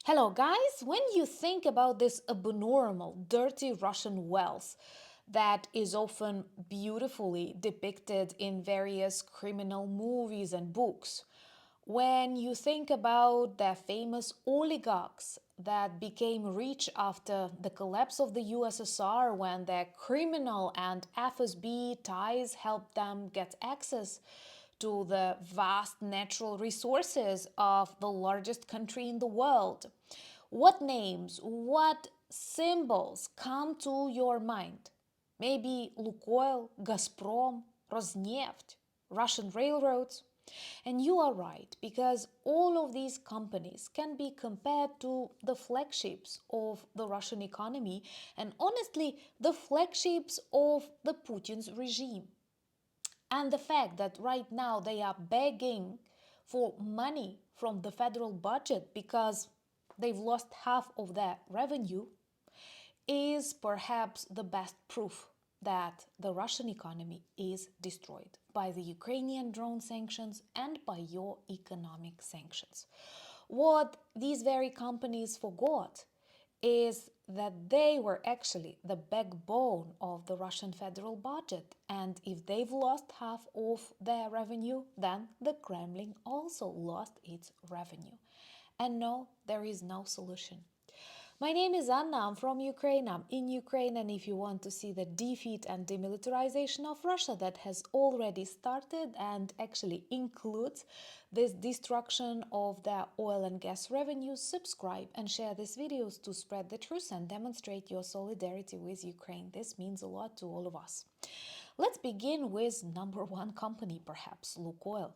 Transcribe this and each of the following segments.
Hello, guys. When you think about this abnormal, dirty Russian wealth that is often beautifully depicted in various criminal movies and books, when you think about the famous oligarchs that became rich after the collapse of the USSR when their criminal and FSB ties helped them get access to the vast natural resources of the largest country in the world. What names, what symbols come to your mind? Maybe LUKOIL, Gazprom, Rosneft, Russian Railroads? And you are right, because all of these companies can be compared to the flagships of the Russian economy and honestly, the flagships of the Putin's regime. And the fact that right now they are begging for money from the federal budget because they've lost half of their revenue is perhaps the best proof that the Russian economy is destroyed by the Ukrainian drone sanctions and by your economic sanctions. What these very companies forgot is that they were actually the backbone of the Russian federal budget. And if they've lost half of their revenue, then the Kremlin also lost its revenue. And no, there is no solution. My name is Anna, I'm from Ukraine, I'm in Ukraine, and if you want to see the defeat and demilitarization of Russia that has already started and actually includes this destruction of their oil and gas revenues, subscribe and share these videos to spread the truth and demonstrate your solidarity with Ukraine. This means a lot to all of us. Let's begin with number one company, perhaps, LUKOIL.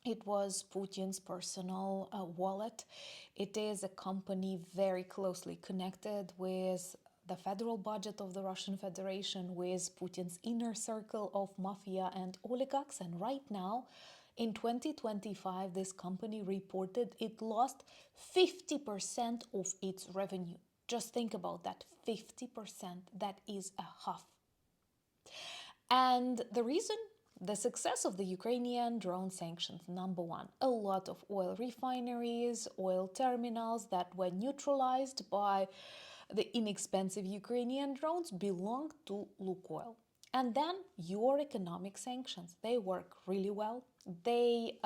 It was Putin's personal wallet. It is a company very closely connected with the federal budget of the Russian Federation, with Putin's inner circle of mafia and oligarchs. And right now, in 2025, this company reported it lost 50% of its revenue. Just think about that, 50%. That is a half. And the reason? The success of the Ukrainian drone sanctions. Number one, a lot of oil refineries, oil terminals that were neutralized by the inexpensive Ukrainian drones belong to LUKOIL. And then your economic sanctions. They work really well. They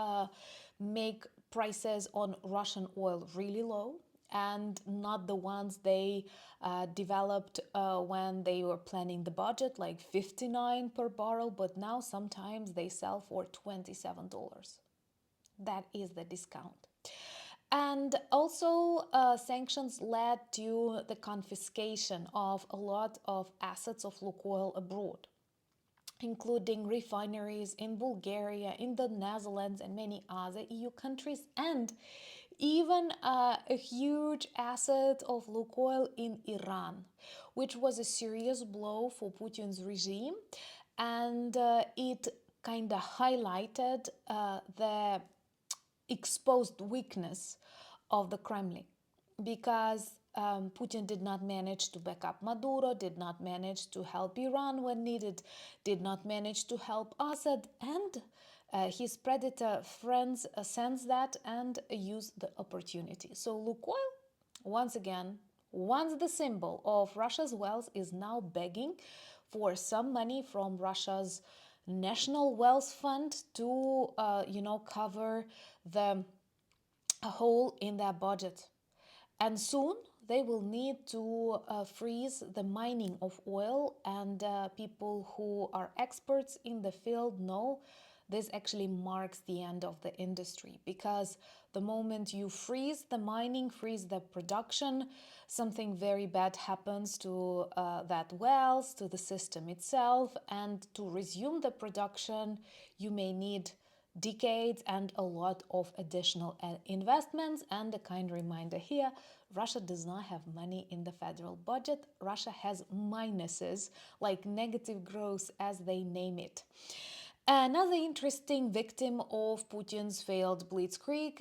make prices on Russian oil really low and not the ones they developed when they were planning the budget, like 59 per barrel, but now sometimes they sell for $27. That is the discount. And also, sanctions led to the confiscation of a lot of assets of LUKOIL abroad, including refineries in Bulgaria, in the Netherlands, and many other EU countries, and even a huge asset of LUKOIL in Iran, which was a serious blow for Putin's regime, and it kind of highlighted the exposed weakness of the Kremlin, because Putin did not manage to back up Maduro, did not manage to help Iran when needed, did not manage to help Assad, and his predator friends sense that and use the opportunity. So LUKOIL, once again, once the symbol of Russia's wealth, is now begging for some money from Russia's national wealth fund to, cover the hole in their budget. And soon they will need to freeze the mining of oil, and people who are experts in the field know this actually marks the end of the industry, because the moment you freeze the mining, freeze the production, something very bad happens to that wealth, to the system itself, and to resume the production, you may need decades and a lot of additional investments. And a kind reminder here, Russia does not have money in the federal budget. Russia has minuses, like negative growth as they name it. Another interesting victim of Putin's failed blitzkrieg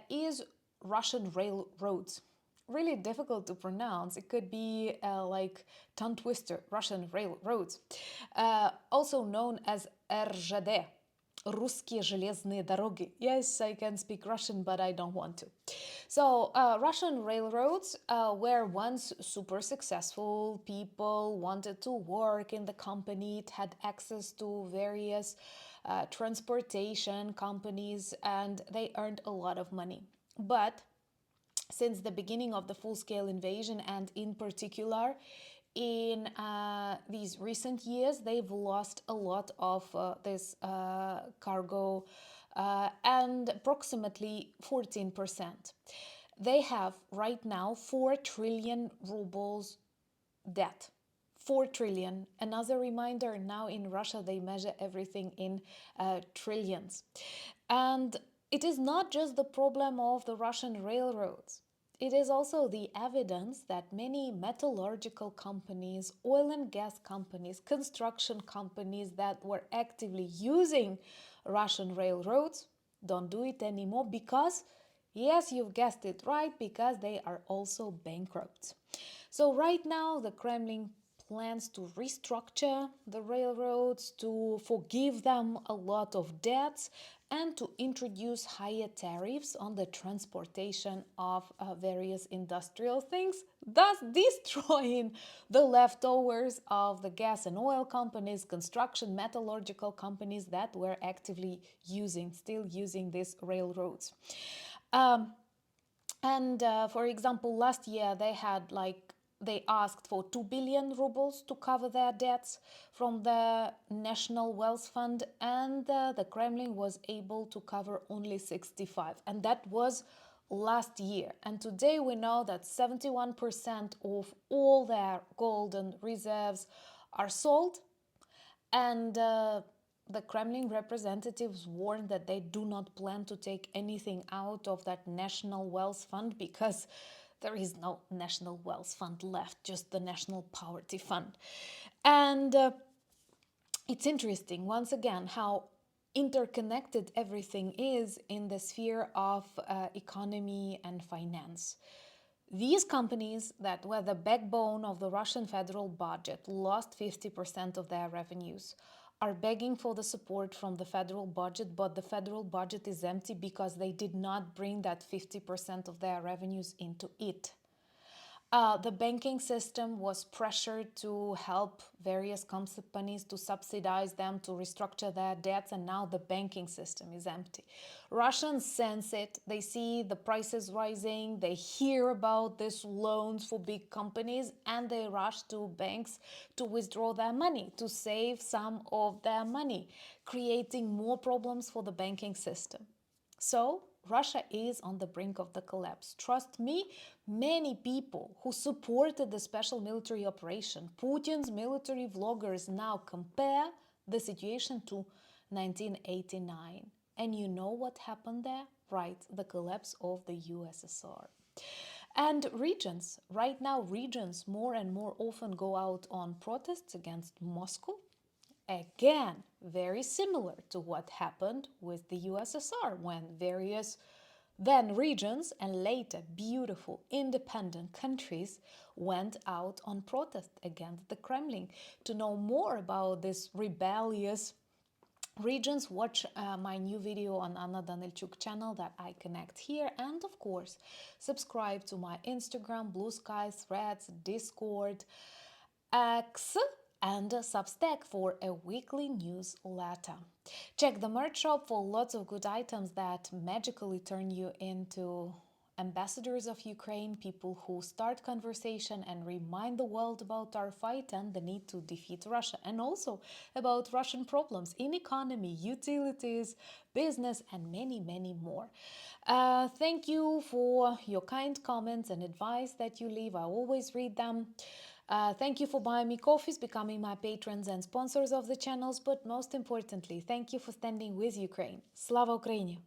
is Russian railroads. Really difficult to pronounce. It could be like tongue twister, Russian railroads, also known as RZD. Русские железные дороги. Yes, I can speak Russian, but I don't want to. So, Russian railroads were once super successful. People wanted to work in the company. It had access to various transportation companies, and they earned a lot of money. But since the beginning of the full-scale invasion, and in particular in these recent years, they've lost a lot of this cargo, and approximately 14%. They have right now 4 trillion rubles debt. 4 trillion. Another reminder, now in Russia they measure everything in trillions. And it is not just the problem of the Russian railroads. It is also the evidence that many metallurgical companies, oil and gas companies, construction companies that were actively using Russian railroads don't do it anymore because, yes, you've guessed it right, because they are also bankrupt. So right now the Kremlin plans to restructure the railroads, to forgive them a lot of debts, and to introduce higher tariffs on the transportation of various industrial things, thus destroying the leftovers of the gas and oil companies, construction, metallurgical companies that were actively still using these railroads. For example, last year they asked for 2 billion rubles to cover their debts from the National Wealth Fund, and the Kremlin was able to cover only 65, and that was last year. And today we know that 71% of all their golden reserves are sold, and the Kremlin representatives warned that they do not plan to take anything out of that National Wealth Fund because there is no National Wealth Fund left, just the National Poverty Fund. And it's interesting, once again, how interconnected everything is in the sphere of economy and finance. These companies that were the backbone of the Russian federal budget lost 50% of their revenues, are begging for the support from the federal budget, but the federal budget is empty because they did not bring that 50% of their revenues into it. The banking system was pressured to help various companies, to subsidize them, to restructure their debts, and now the banking system is empty. Russians sense it. They see the prices rising. They hear about these loans for big companies, and they rush to banks to withdraw their money, to save some of their money, creating more problems for the banking system. So, Russia is on the brink of the collapse. Trust me, many people who supported the special military operation, Putin's military vloggers, now compare the situation to 1989. And you know what happened there? Right, the collapse of the USSR. And regions, right now, regions more and more often go out on protests against Moscow. Again, very similar to what happened with the USSR when various then regions and later beautiful independent countries went out on protest against the Kremlin. To know more about this rebellious regions, watch my new video on Anna Danilchuk channel that I connect here, and of course subscribe to my Instagram, Blue Sky, Threads, Discord, X, and Substack for a weekly newsletter. Check the merch shop for lots of good items that magically turn you into ambassadors of Ukraine, people who start conversation and remind the world about our fight and the need to defeat Russia, and also about Russian problems in economy, utilities, business, and many, many more. Thank you for your kind comments and advice that you leave. I always read them. Thank you for buying me coffees, becoming my patrons and sponsors of the channels, but most importantly, thank you for standing with Ukraine. Slava Ukraini!